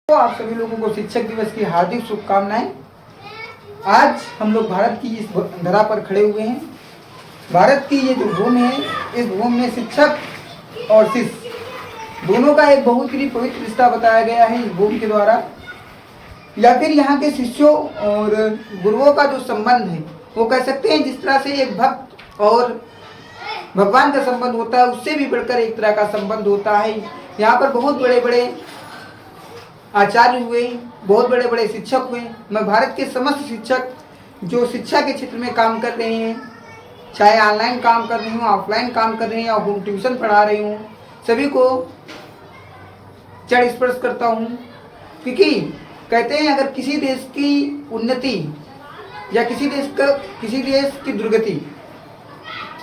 तो आप सभी लोगों को शिक्षक दिवस की हार्दिक शुभकामनाएं। आज हम लोग भारत की इस धरा पर खड़े हुए हैं। भारत की ये जो भूमि है, इस भूमि में शिक्षक और शिष्य दोनों का एक बहुत ही पवित्र रिश्ता बताया गया है इस भूमि के द्वारा, या फिर यहाँ के शिष्यों और गुरुओं का जो संबंध है वो कह सकते हैं जिस तरह से एक भक्त और भगवान का संबंध होता है, उससे भी बढ़कर एक तरह का संबंध होता है। यहाँ पर बहुत बड़े बड़े आचार्य हुए, बहुत बड़े बड़े शिक्षक हुए। मैं भारत के समस्त शिक्षक जो शिक्षा के क्षेत्र में काम कर रहे हैं, चाहे ऑनलाइन काम कर रही हूँ, ऑफलाइन काम कर रही हूँ या होम ट्यूशन पढ़ा रही हूँ, सभी को चरण स्पर्श करता हूँ। क्योंकि कहते हैं अगर किसी देश की उन्नति या किसी देश की दुर्गति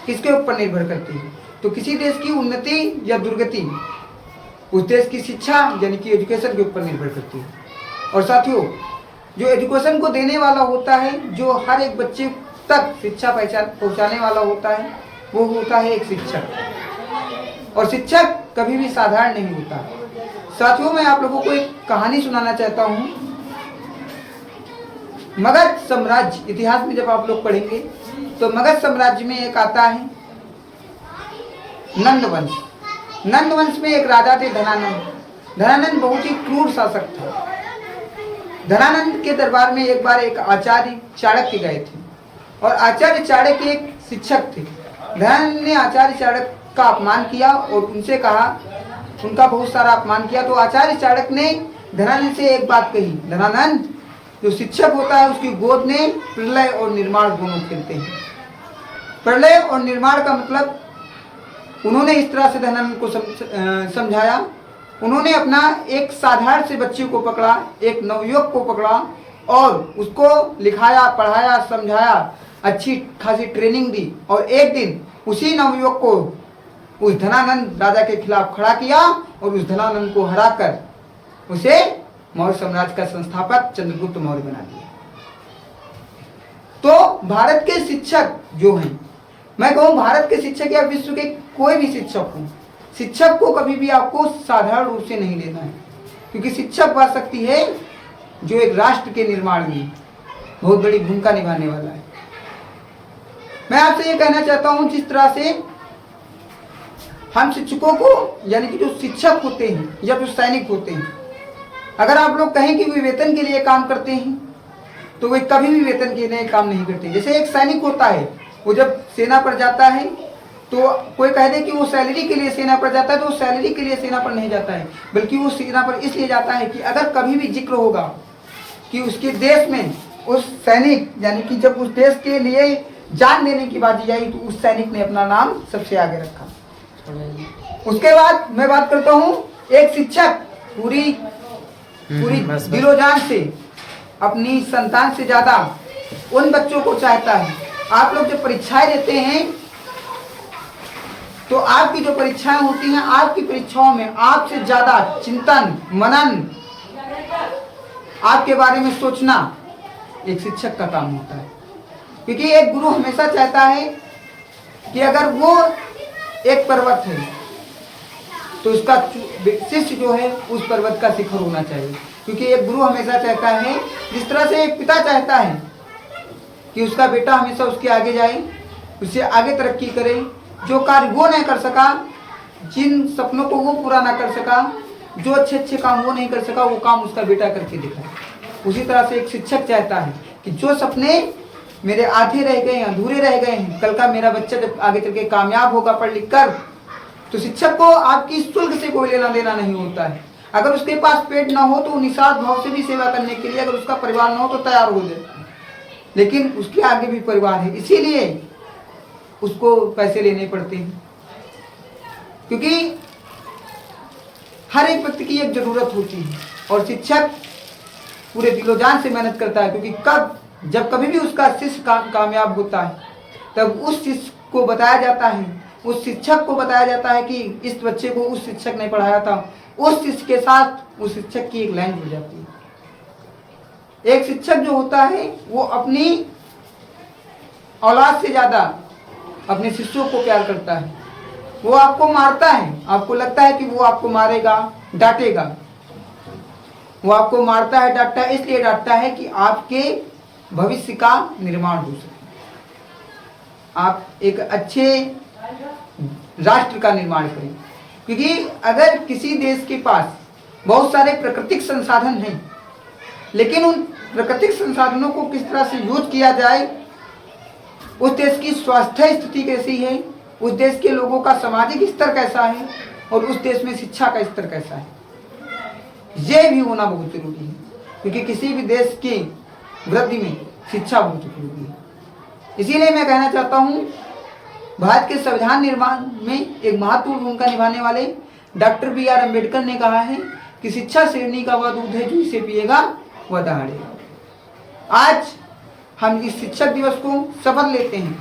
किसके ऊपर निर्भर करती है, तो किसी देश की उन्नति या दुर्गति उस देश की शिक्षा यानी कि एजुकेशन के ऊपर निर्भर करती है। और साथियों, जो एजुकेशन को देने वाला होता है, जो हर एक बच्चे तक शिक्षा पहुंचाने वाला होता है, वो होता है एक शिक्षक। और शिक्षक कभी भी साधारण नहीं होता। साथियों, मैं आप लोगों को एक कहानी सुनाना चाहता हूँ। मगध साम्राज्य, इतिहास में जब आप लोग पढ़ेंगे तो मगध साम्राज्य में एक आता है नंद वंश। नंद वंश में एक राजा थे धनानंद। धनानंद बहुत ही क्रूर शासक था। धनानंद के दरबार में एक बार एक आचार्य चाणक्य गए थे और आचार्य चाणक्य एक शिक्षक थे। धनानंद ने आचार्य चाणक्य का अपमान किया और उनसे कहा, उनका बहुत सारा अपमान किया। तो आचार्य चाणक्य ने धनानंद से एक बात कही, धनानंद, जो शिक्षक होता है उसकी गोद में प्रलय और निर्माण दोनों खेलते हैं। प्रलय और निर्माण का मतलब उन्होंने इस तरह से धनानंद को समझाया। उन्होंने अपना एक साधारण से बच्चे को पकड़ा, एक नवयुवक को पकड़ा और उसको लिखाया, पढ़ाया, समझाया, अच्छी खासी ट्रेनिंग दी और एक दिन उसी नवयुवक को उस धनानंद राजा के खिलाफ खड़ा किया और उस धनानंद को हराकर उसे मौर्य साम्राज्य का संस्थापक चंद्रगुप्त मौर्य बना दिया। तो भारत के शिक्षक जो हैं, मैं कहूँ भारत के शिक्षक या विश्व के कोई भी शिक्षक हो, शिक्षक को कभी भी आपको साधारण रूप से नहीं लेना है। क्योंकि शिक्षक वह शक्ति है जो एक राष्ट्र के निर्माण में बहुत बड़ी भूमिका निभाने वाला है। मैं आपसे ये कहना चाहता हूँ, जिस तरह से हम शिक्षकों को यानी कि जो शिक्षक होते हैं या जो सैनिक होते हैं, अगर आप लोग कहें कि वे वेतन के लिए काम करते हैं तो वे कभी भी वेतन के लिए काम नहीं करते। जैसे एक सैनिक होता है, वो जब सेना पर जाता है तो कोई कह दे कि वो सैलरी के लिए सेना पर जाता है, तो वो सैलरी के लिए सेना पर नहीं जाता है, बल्कि वो सेना पर इसलिए जाता है कि अगर कभी भी जिक्र होगा कि उसके देश में उस सैनिक यानी कि जब उस देश के लिए जान देने की बात आई तो उस सैनिक ने अपना नाम सबसे आगे रखा। उसके बाद मैं बात करता हूँ, एक शिक्षक पूरी दिलो जान से अपनी संतान से ज्यादा उन बच्चों को चाहता है। आप लोग जब परीक्षाएं देते हैं तो आपकी जो परीक्षाएं होती हैं, आपकी परीक्षाओं में आपसे ज्यादा चिंतन, मनन, आपके बारे में सोचना एक शिक्षक का काम होता है। क्योंकि एक गुरु हमेशा चाहता है कि अगर वो एक पर्वत है तो उसका शिष्य जो है उस पर्वत का शिखर होना चाहिए। क्योंकि एक गुरु हमेशा चाहता है, जिस तरह से एक पिता चाहता है कि उसका बेटा हमेशा उसके आगे जाए, उससे आगे तरक्की करे, जो कार्य वो नहीं कर सका, जिन सपनों को वो पूरा ना कर सका, जो अच्छे अच्छे काम वो नहीं कर सका, वो काम उसका बेटा करके दिखाए। उसी तरह से एक शिक्षक चाहता है कि जो सपने मेरे आधे रह गए हैं, अधूरे रह गए हैं, कल का मेरा बच्चा जब आगे चल के कामयाब होगा पढ़ लिख कर, तो शिक्षक को आपकी शुल्क से कोई लेना देना नहीं होता है। अगर उसके पास पेट ना हो तो निस्वार्थ भाव से भी सेवा करने के लिए, अगर उसका परिवार ना हो तो तैयार हो जाए, लेकिन उसके आगे भी परिवार है, इसीलिए उसको पैसे लेने पड़ते हैं। क्योंकि हर एक व्यक्ति की एक जरूरत होती है और शिक्षक पूरे दिलोजान से मेहनत करता है। क्योंकि जब कभी भी उसका शिष्य कामयाब होता है तब उस शिष्य को बताया जाता है, उस शिक्षक को बताया जाता है कि इस बच्चे को उस शिक्षक ने पढ़ाया था। उस शिष्य के साथ उस शिक्षक की एक लाइन जुड़ जाती है। एक शिक्षक जो होता है वो अपनी औलाद से ज्यादा अपने शिष्यों को प्यार करता है। वो आपको मारता है, आपको लगता है कि वो आपको मारेगा, डांटेगा, वो आपको मारता है, डांटता है, इसलिए डांटता है कि आपके भविष्य का निर्माण हो सके, आप एक अच्छे राष्ट्र का निर्माण करें। क्योंकि अगर किसी देश के पास बहुत सारे प्राकृतिक संसाधन हैं, लेकिन उन प्राकृतिक संसाधनों को किस तरह से यूज किया जाए, उस देश की स्वास्थ्य स्थिति कैसी है, उस देश के लोगों का सामाजिक स्तर कैसा है, और उस देश में शिक्षा का स्तर कैसा है, ये भी होना बहुत जरूरी है। क्योंकि किसी भी देश की वृद्धि में शिक्षा बहुत जरूरी है। इसीलिए मैं कहना चाहता हूँ, भारत के संविधान निर्माण में एक महत्वपूर्ण भूमिका निभाने वाले डॉक्टर B.R. अम्बेडकर ने कहा है कि शिक्षा शेरनी का वह दूध है जो इसे पिएगा वह दहाड़ेगा। आज हम इस शिक्षक दिवस को शपथ लेते हैं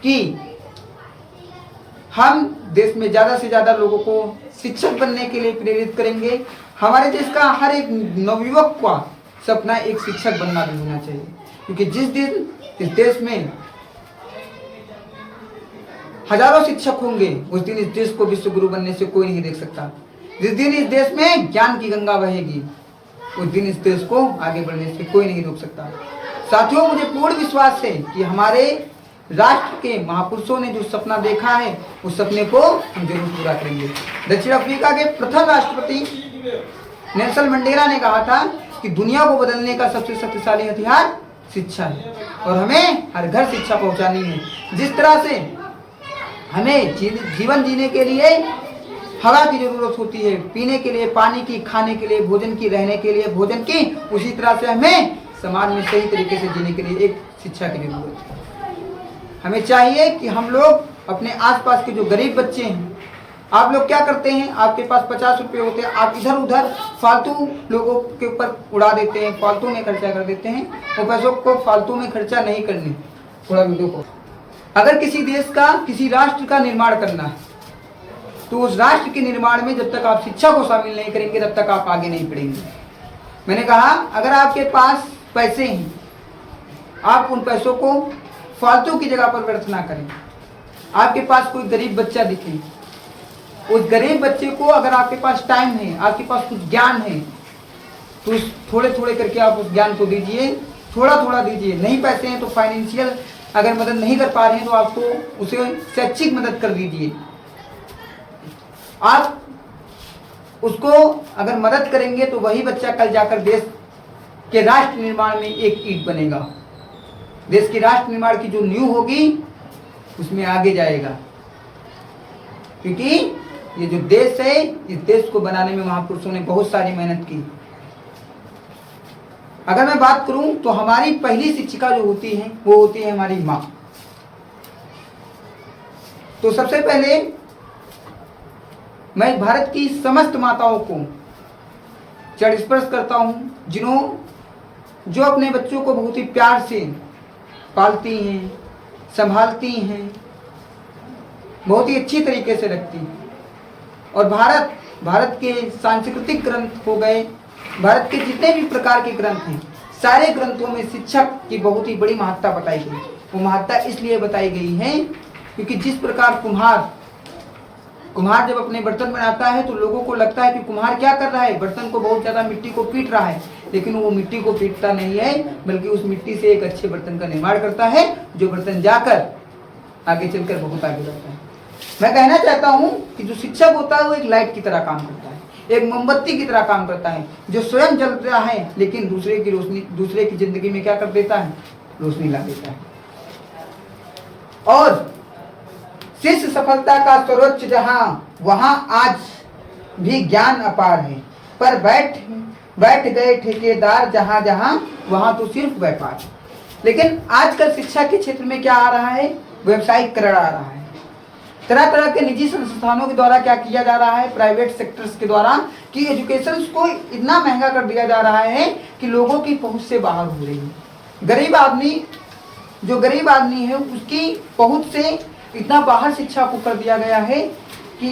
कि हम देश में ज़्यादा से ज़्यादा लोगों को शिक्षक बनने के लिए प्रेरित करेंगे। हमारे देश का हर एक नवयुवक का सपना एक शिक्षक बनना भी होना चाहिए। क्योंकि जिस दिन इस देश में हजारों शिक्षक होंगे, उस दिन इस देश को विश्व गुरु बनने से कोई नहीं देख सकता। जिस दिन इस देश में ज्ञान की गंगा बहेगी, उस दिन इस देश को आगे बढ़ने से कोई नहीं रोक सकता। साथियों, मुझे पूर्ण विश्वास है कि हमारे राष्ट्र के महापुरुषों ने जो सपना देखा है, उस सपने को हम जरूर पूरा करेंगे। दक्षिण अफ्रीका के प्रथम राष्ट्रपति नेल्सन मंडेला ने कहा था कि दुनिया को बदलने का सबसे शक्तिशाली हथियार शिक्षा है, और हमें हर घर शिक्षा पहुंचानी है। जिस तरह से हमें जीवन जीने के लिए हवा की जरूरत होती है, पीने के लिए पानी की, खाने के लिए भोजन की, रहने के लिए भोजन की, उसी तरह से हमें समाज में सही तरीके से जीने के लिए एक शिक्षा की जरूरत है। हमें चाहिए कि हम लोग अपने आसपास के जो गरीब बच्चे हैं, आप लोग क्या करते हैं, आपके पास 50 रुपये होते हैं, आप इधर उधर फालतू लोगों के ऊपर उड़ा देते हैं, फालतू में खर्चा कर देते हैं। वो पैसों को फालतू में खर्चा नहीं करने, थोड़ा वीडियो को, अगर किसी देश का, किसी राष्ट्र का निर्माण करना है, तो उस राष्ट्र के निर्माण में जब तक आप शिक्षा को शामिल नहीं करेंगे, तब तक आप आगे नहीं बढ़ेंगे। मैंने कहा, अगर आपके पास पैसे हैं, आप उन पैसों को फालतू की जगह पर व्यर्थ ना करें। आपके पास कोई गरीब बच्चा दिखे, उस गरीब बच्चे को, अगर आपके पास टाइम है, आपके पास कुछ ज्ञान है, तो थोड़े थोड़े करके आप उस ज्ञान को दीजिए, थोड़ा थोड़ा दीजिए। नहीं पैसे हैं तो फाइनेंशियल अगर मदद नहीं कर पा रहे हैं तो आपको उसे शैक्षिक मदद कर दीजिए। आप उसको अगर मदद करेंगे तो वही बच्चा कल जाकर देश के राष्ट्र निर्माण में एक ईंट बनेगा। देश की राष्ट्र निर्माण की जो नींव होगी उसमें आगे जाएगा। क्योंकि ये जो देश है, इस देश को बनाने में महापुरुषों ने बहुत सारी मेहनत की। अगर मैं बात करूं तो हमारी पहली शिक्षिका जो होती है वो होती है हमारी माँ। तो सबसे पहले मैं भारत की समस्त माताओं को चरण स्पर्श करता हूं, जो अपने बच्चों को बहुत ही प्यार से पालती हैं, संभालती हैं, बहुत ही अच्छी तरीके से रखती हैं। और भारत के सांस्कृतिक ग्रंथ हो गए, भारत के जितने भी प्रकार के ग्रंथ हैं, सारे ग्रंथों में शिक्षक की बहुत ही बड़ी महत्ता बताई गई। वो महत्ता इसलिए बताई गई है क्योंकि जिस प्रकार कुम्हार जब अपने बर्तन बनाता है तो लोगों को लगता है कि कुम्हार क्या कर रहा है, बर्तन को बहुत ज़्यादा मिट्टी को पीट रहा है, लेकिन वो मिट्टी को पीटता नहीं है, बल्कि उस मिट्टी से एक अच्छे बर्तन का निर्माण करता है, जो बर्तन जाकर आगे चलकर बहुत आगे बढ़ता है। मैं कहना चाहता हूँ कि जो शिक्षक होता है वो एक लाइट की तरह काम करता है, एक मोमबत्ती की तरह काम करता है, जो स्वयं जल रहा है लेकिन दूसरे की जिंदगी में क्या कर देता है, रोशनी ला देता है। और शिष्य सफलता का सर्वोच्च जहां, वहां आज भी ज्ञान अपार है, पर बैठ गए ठेकेदार जहां जहां, वहां तो सिर्फ व्यापार। लेकिन आजकल शिक्षा के क्षेत्र में क्या आ रहा है, व्यवसायीकरण आ रहा है। तरह तरह के निजी संस्थानों के द्वारा क्या किया जा रहा है, प्राइवेट सेक्टर्स के द्वारा, कि एजुकेशन को इतना महंगा कर दिया जा रहा है कि लोगों की पहुंच से बाहर हो रही है। गरीब आदमी है उसकी पहुंच से इतना बाहर शिक्षा को कर दिया गया है कि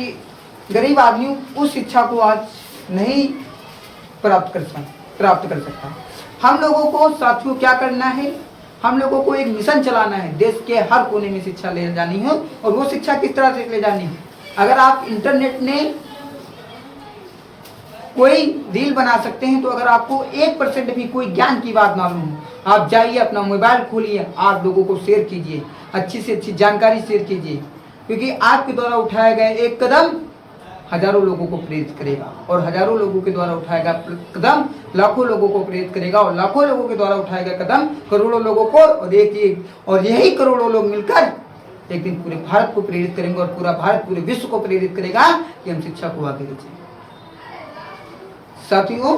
गरीब आदमी उस शिक्षा को आज नहीं प्राप्त कर सकता। हम लोगों को साथियों क्या करना है, हम लोगों को एक मिशन चलाना है, देश के हर कोने में शिक्षा ले जानी है। और वो शिक्षा किस तरह से ले जानी है, अगर आप इंटरनेट ने कोई रील बना सकते हैं। तो अगर आपको 1% भी कोई ज्ञान की बात मालूम हो, आप जाइए अपना मोबाइल खोलिए, आप लोगों को शेयर कीजिए, अच्छी से अच्छी जानकारी शेयर कीजिए, क्योंकि आपके द्वारा उठाया गया एक कदम हजारों लोगों को प्रेरित करेगा, और हजारों लोगों के द्वारा उठाया गया कदम लाखों लोगों को प्रेरित करेगा, और लाखों लोगों के द्वारा उठाया गया कदम करोड़ों लोगों को, और यही करोड़ों लोग मिलकर एक दिन पूरे भारत को प्रेरित करेंगे, और पूरा भारत पूरे विश्व को प्रेरित करेगा कि हम शिक्षा को आगे ले जाएं। साथियों,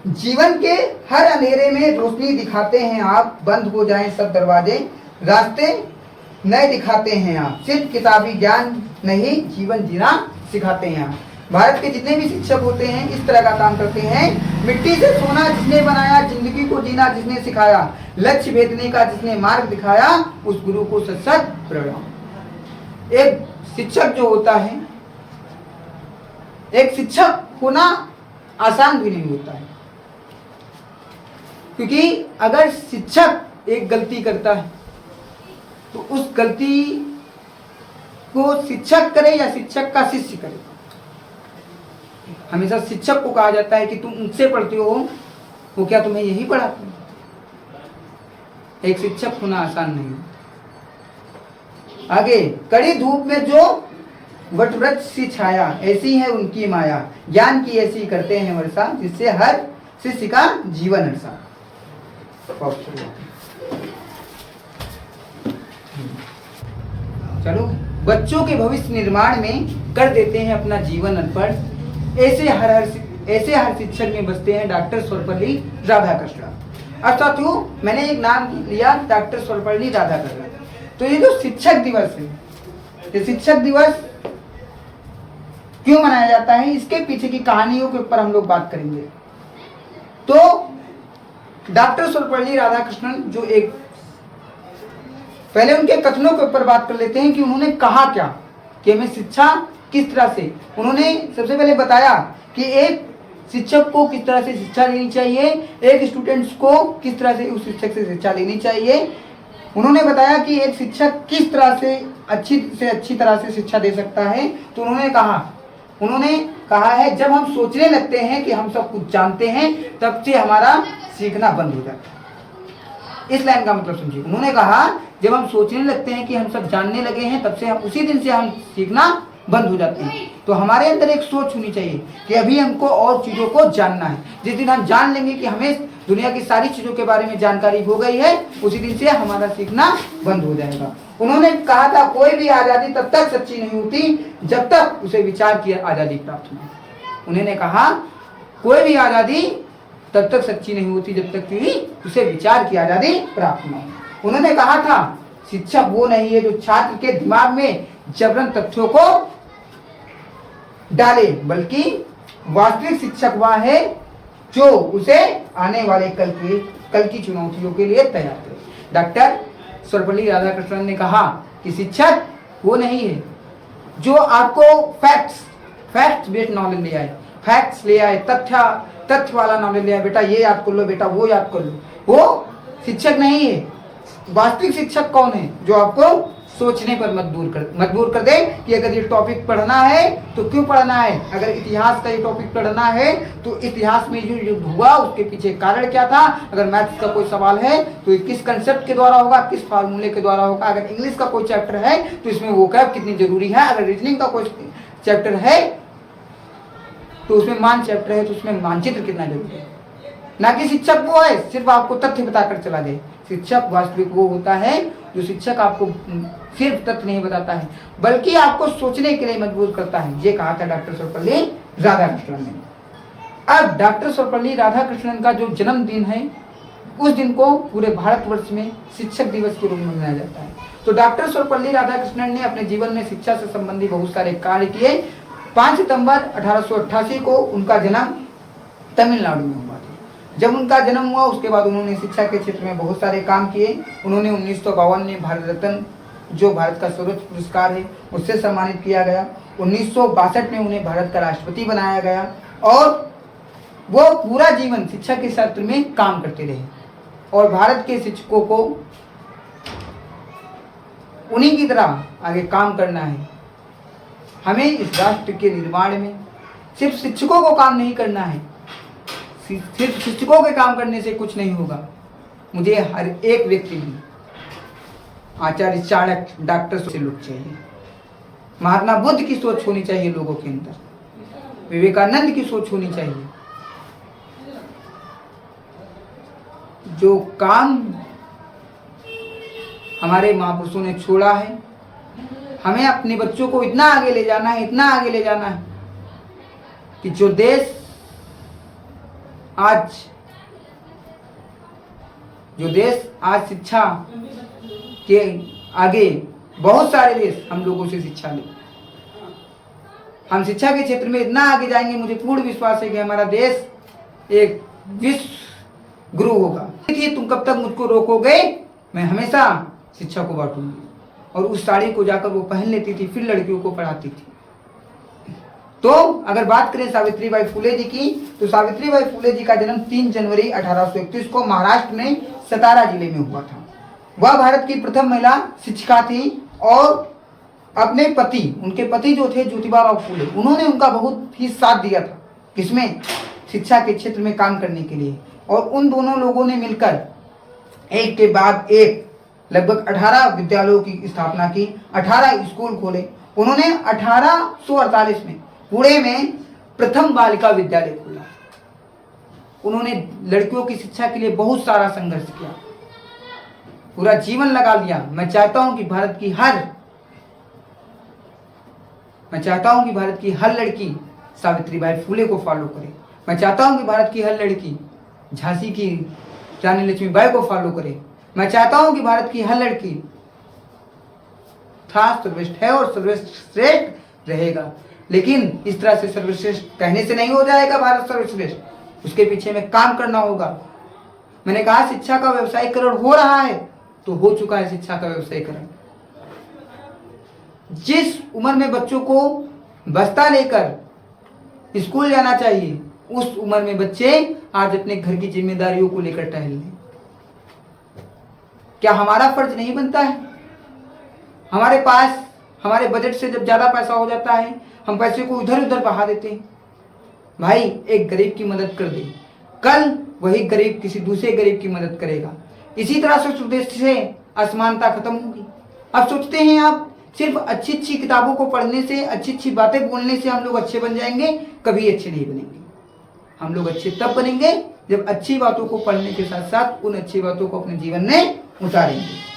जीवन के हर अंधेरे में रोशनी दिखाते हैं आप, बंद हो जाएं सब दरवाजे, रास्ते नए दिखाते हैं आप, सिर्फ किताबी ज्ञान नहीं जीवन जीना सिखाते हैं आप। भारत के जितने भी शिक्षक होते हैं इस तरह का काम करते हैं। मिट्टी से सोना जिसने बनाया, जिंदगी को जीना जिसने सिखाया, लक्ष्य भेदने का जिसने मार्ग दिखाया, उस गुरु को सत सत प्रणाम। एक शिक्षक जो होता है, एक शिक्षक होना आसान भी नहीं होता है, क्योंकि अगर शिक्षक एक गलती करता है तो उस गलती को शिक्षक करे या शिक्षक का शिष्य करे, हमेशा शिक्षक को कहा जाता है कि तुम उनसे पढ़ते हो, वो क्या तुम्हें यही पढ़ाते हैं? एक शिक्षक होना आसान नहीं। आगे, कड़ी धूप में जो वटवृक्ष सी छाया, ऐसी है उनकी माया, ज्ञान की ऐसी करते हैं वर्षा, जिससे हर शिष्य का जीवन हर्षा। चलो, बच्चों के भविष्य निर्माण में कर देते हैं अपना जीवन अर्पण, ऐसे हर शिक्षक में बसते हैं डॉक्टर सर्वपल्ली राधाकृष्णन। अब साथियों, मैंने एक नाम लिया डॉक्टर सर्वपल्ली राधाकृष्णन। तो ये जो शिक्षक दिवस है, ये शिक्षक दिवस क्यों मनाया जाता है, इसके पीछे की कहानियों के ऊपर हम लोग बात करेंगे। तो डॉक्टर सर्वपल्ली राधाकृष्णन जो एक, पहले उनके कथनों के ऊपर बात कर लेते हैं कि उन्होंने कहा क्या, कि हमें शिक्षा किस तरह से, उन्होंने सबसे पहले बताया कि एक शिक्षक को किस तरह से शिक्षा लेनी चाहिए, एक स्टूडेंट्स को किस तरह से उस शिक्षक से शिक्षा लेनी चाहिए। उन्होंने बताया कि एक शिक्षक किस तरह से अच्छी तरह से शिक्षा दे सकता है। तो उन्होंने कहा है, जब हम सोचने लगते हैं कि हम सब कुछ जानते हैं, तब से हमारा सीखना बंद हो जाता है। इस लाइन का मतलब समझिए। उन्होंने कहा, जब हम सोचने लगते हैं कि हम सब जानने लगे हैं, तब से हम उसी दिन से हम सीखना बंद हो जाते हैं। तो हमारे अंदर एक सोच होनी चाहिए कि अभी हमको और चीज़ों को जानना है। जिस दिन हम जान लेंगे कि हमें दुनिया की सारी चीज़ों के बारे में जानकारी हो गई है, उसी दिन से हमारा सीखना बंद हो जाएगा। उन्होंने कहा था, कोई भी आज़ादी तब तक सच्ची नहीं होती जब तक उसे विचार की आज़ादी प्राप्त हो। उन्होंने कहा, कोई भी आज़ादी तब तक सच्ची नहीं होती जब तक कि उसे विचार की आज़ादी प्राप्त न हो। उन्होंने कहा था, शिक्षक वो नहीं है जो छात्र के दिमाग में जबरन तथ्यों को डाले, बल्कि वास्तविक शिक्षक वह है जो उसे आने वाले कल की चुनौतियों के लिए तैयार करे। डॉक्टर सर्वपल्ली राधाकृष्णन ने कहा कि शिक्षक वो नहीं है जो आपको फैक्ट्स बेस्ड नॉलेज ले आए, फैक्ट्स ले आए, तथ्य वाला नॉलेज ले आए, बेटा ये याद कर लो, बेटा वो याद कर लो, वो शिक्षक नहीं है। वास्तविक शिक्षक कौन है? जो आपको सोचने पर मजबूर कर दे कि अगर ये टॉपिक पढ़ना है तो क्यों पढ़ना है, अगर इतिहास का ये टॉपिक पढ़ना है तो इतिहास में जो युद्ध हुआ उसके पीछे कारण क्या था, अगर मैथ्स का कोई सवाल है तो किस कंसेप्ट के द्वारा होगा, किस फार्मूले के द्वारा होगा, अगर इंग्लिश का कोई चैप्टर है तो इसमें वोकैब कितनी जरूरी है, अगर रीजनिंग का कोई चैप्टर है तो उसमें मान चैप्टर है तो उसमें मानचित्र कितना जरूरी है। ना कि शिक्षक वो है सिर्फ आपको तथ्य बताकर चला दे। शिक्षक वास्तविक वो होता है जो शिक्षक आपको सिर्फ तथ्य नहीं बताता है बल्कि आपको सोचने के लिए मजबूर करता है। ये कहा था डॉक्टर सर्वपल्ली राधाकृष्णन ने। अब डॉक्टर सर्वपल्ली राधाकृष्णन का जो जन्मदिन है उस दिन को पूरे भारतवर्ष में शिक्षक दिवस के रूप में मनाया जाता है। तो डॉक्टर सर्वपल्ली राधाकृष्णन ने अपने जीवन में शिक्षा से संबंधी बहुत सारे कार्य किए। 5 सितंबर 1888 को उनका जन्म तमिलनाडु में हुआ था। जब उनका जन्म हुआ उसके बाद उन्होंने शिक्षा के क्षेत्र में बहुत सारे काम किए। उन्होंने 1952 में भारत रत्न, जो भारत का सर्वोच्च पुरस्कार है, उससे सम्मानित किया गया। 1962 में उन्हें भारत का राष्ट्रपति बनाया गया और वो पूरा जीवन शिक्षा के क्षेत्र में काम करते रहे और भारत के शिक्षकों को उन्हीं की तरह आगे काम करना है। हमें इस राष्ट्र के निर्माण में सिर्फ शिक्षकों को काम नहीं करना है, सिर्फ शिक्षकों के काम करने से कुछ नहीं होगा। मुझे हर एक व्यक्ति में आचार्य चाणक्य, डॉक्टर से लोग चाहिए, महात्मा बुद्ध की सोच होनी चाहिए लोगों के अंदर, विवेकानंद की सोच होनी चाहिए। जो काम हमारे महापुरुषों ने छोड़ा है, हमें अपने बच्चों को इतना आगे ले जाना है, इतना आगे ले जाना है कि जो देश आज शिक्षा के आगे, बहुत सारे देश हम लोगों से शिक्षा ले, हम शिक्षा के क्षेत्र में इतना आगे जाएंगे, मुझे पूर्ण विश्वास है कि हमारा देश एक विश्व गुरु होगा। देखिए, तुम कब तक मुझको रोकोगे, मैं हमेशा शिक्षा को बांटूंगी। और उस साड़ी को जाकर वो पहन लेती थी, फिर लड़कियों को पढ़ाती थी। तो अगर बात करें सावित्रीबाई फुले जी की, तो सावित्रीबाई फुले जी का जन्म 3 जनवरी 1831 को महाराष्ट्र में सतारा जिले में हुआ था। वह भारत की प्रथम महिला शिक्षिका थी और अपने पति, उनके पति जो थे ज्योतिबाराव फुले, उन्होंने उनका बहुत ही साथ दिया था, किसमें, शिक्षा के क्षेत्र में काम करने के लिए। और उन दोनों लोगों ने मिलकर एक के बाद एक लगभग 18 विद्यालयों की स्थापना की, 18 स्कूल खोले। उन्होंने 1848 में पुणे में प्रथम बालिका विद्यालय खोला। उन्होंने लड़कियों की शिक्षा के लिए बहुत सारा संघर्ष किया, पूरा जीवन लगा दिया। मैं चाहता हूं कि भारत की हर लड़की सावित्रीबाई फुले को फॉलो करे। मैं चाहता हूं कि भारत की हर लड़की झांसी की रानी लक्ष्मीबाई को फॉलो करे। मैं चाहता हूं कि भारत की हर लड़की सर्वश्रेष्ठ है और सर्वश्रेष्ठ रहेगा। लेकिन इस तरह से सर्वश्रेष्ठ कहने से नहीं हो जाएगा भारत सर्वश्रेष्ठ, उसके पीछे में काम करना होगा। मैंने कहा शिक्षा का व्यवसायीकरण हो रहा है, तो हो चुका है शिक्षा का व्यवसायीकरण। जिस उम्र में बच्चों को बस्ता लेकर स्कूल जाना चाहिए, उस उम्र में बच्चे आज अपने घर की जिम्मेदारियों को लेकर टहल रहे। क्या हमारा फर्ज नहीं बनता है? हमारे पास हमारे बजट से जब ज्यादा पैसा हो जाता है, हम पैसे को इधर उधर बहा देते हैं। भाई, एक गरीब की मदद कर दे, कल वही गरीब किसी दूसरे गरीब की मदद करेगा। इसी तरह से स्वदेश से असमानता खत्म होगी। अब सोचते हैं आप सिर्फ अच्छी अच्छी किताबों को पढ़ने से, अच्छी अच्छी बातें बोलने से हम लोग अच्छे बन जाएंगे? कभी अच्छे नहीं बनेंगे। हम लोग अच्छे तब बनेंगे जब अच्छी बातों को पढ़ने के साथ साथ उन अच्छी बातों को अपने जीवन में उतारेंगे।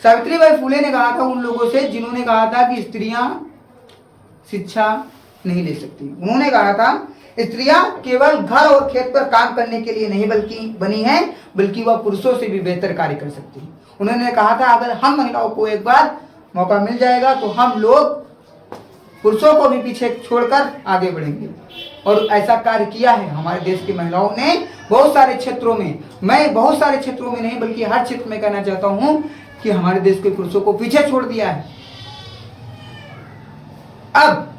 सावित्रीबाई फुले ने कहा था उन लोगों से जिन्होंने कहा था कि स्त्रियां शिक्षा नहीं ले सकती। उन्होंने कहा था स्त्रियां केवल घर और खेत पर काम करने के लिए नहीं बनी है, बल्कि वह पुरुषों से भी बेहतर कार्य कर सकती है। उन्होंने कहा था अगर हम महिलाओं को एक बार मौका मिल जाएगा तो हम लोग पुरुषों को भी पीछे छोड़कर आगे बढ़ेंगे। और ऐसा कार्य किया है हमारे देश की महिलाओं ने बहुत सारे क्षेत्रों में। मैं बहुत सारे क्षेत्रों में नहीं बल्कि हर क्षेत्र में कहना चाहता हूं कि हमारे देश के पुरुषों को पीछे छोड़ दिया है। अब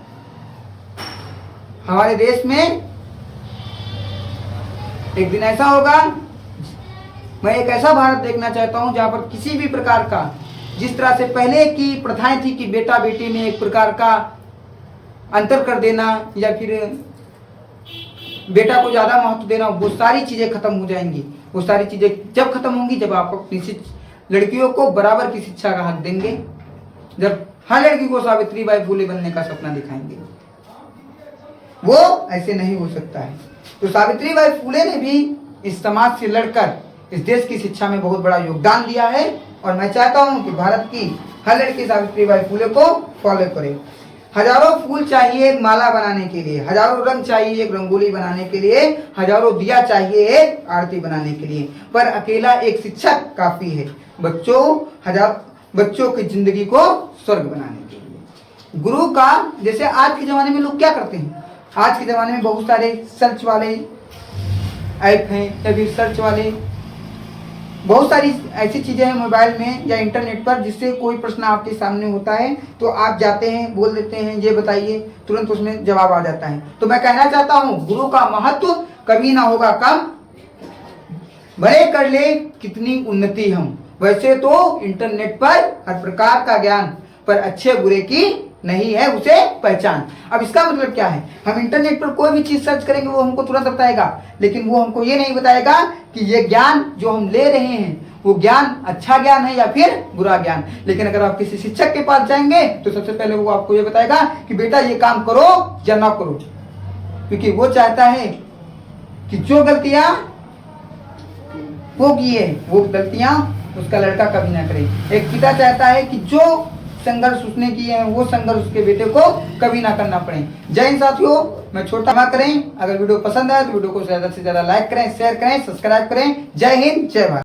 हमारे देश में एक दिन ऐसा होगा, मैं एक ऐसा भारत देखना चाहता हूं जहां पर किसी भी प्रकार का, जिस तरह से पहले की प्रथाएं थी कि बेटा बेटी में एक प्रकार का अंतर कर देना या फिर बेटा को ज्यादा महत्व देना, वो सारी चीजें खत्म हो जाएंगी। वो सारी चीजें जब खत्म होंगी जब आप अपनी लड़कियों को बराबर की शिक्षा का हक देंगे, जब हर लड़की को सावित्रीबाई फुले बनने का सपना दिखाएंगे। वो ऐसे नहीं हो सकता है। तो सावित्रीबाई फुले ने भी इस समाज से लड़कर इस देश की शिक्षा में बहुत बड़ा योगदान दिया है। और मैं चाहता हूं कि भारत की हर लड़की सावित्रीबाई फुले को फॉलो करे। हजारों फूल चाहिए एक माला बनाने के लिए, हजारों रंग चाहिए एक रंगोली बनाने के लिए, हजारों दिया चाहिए एक आरती बनाने के लिए, पर अकेला एक शिक्षक काफी है बच्चों की जिंदगी को स्वर्ग बनाने के लिए। गुरु का, जैसे आज के जमाने में लोग क्या करते हैं, आज के ज़माने में बहुत सारे सर्च वाले ऐप हैं या फिर सर्च वाले बहुत सारी ऐसी चीज़ें हैं मोबाइल में या इंटरनेट पर, जिससे कोई प्रश्न आपके सामने होता है तो आप जाते हैं, बोल देते हैं ये बताइए, तुरंत उसमें जवाब आ जाता है। तो मैं कहना चाहता हूँ गुरु का महत्व कभी ना होगा कम, भले कर ले कितनी उन्नति हम। वैसे तो इंटरनेट पर हर प्रकार का ज्ञान पर अच्छे बुरे की नहीं है उसे पहचान। अब इसका मतलब क्या है, हम इंटरनेट पर कोई भी चीज सर्च करेंगे वो हमको तुरंत बताएगा, लेकिन वो हमको ये नहीं बताएगा कि ये ज्ञान जो हम ले रहे हैं वो ज्ञान अच्छा ज्ञान है या फिर बुरा ज्ञान। लेकिन अगर आप किसी शिक्षक के पास जाएंगे तो सबसे पहले वो आपको ये बताएगा कि बेटा ये काम करो या ना करो, क्योंकि वो चाहता है कि जो गलतियां वो किए वो गलतियां उसका लड़का कभी ना करे। एक पिता चाहता है कि जो संघर्ष उसने किए हैं वो संघर्ष उसके बेटे को कभी ना करना पड़े। जय हिंद साथियों, मैं छोटा ना करें, अगर वीडियो पसंद आए तो वीडियो को ज्यादा से ज्यादा लाइक करें, शेयर करें, सब्सक्राइब करें। जय हिंद, जय भारत।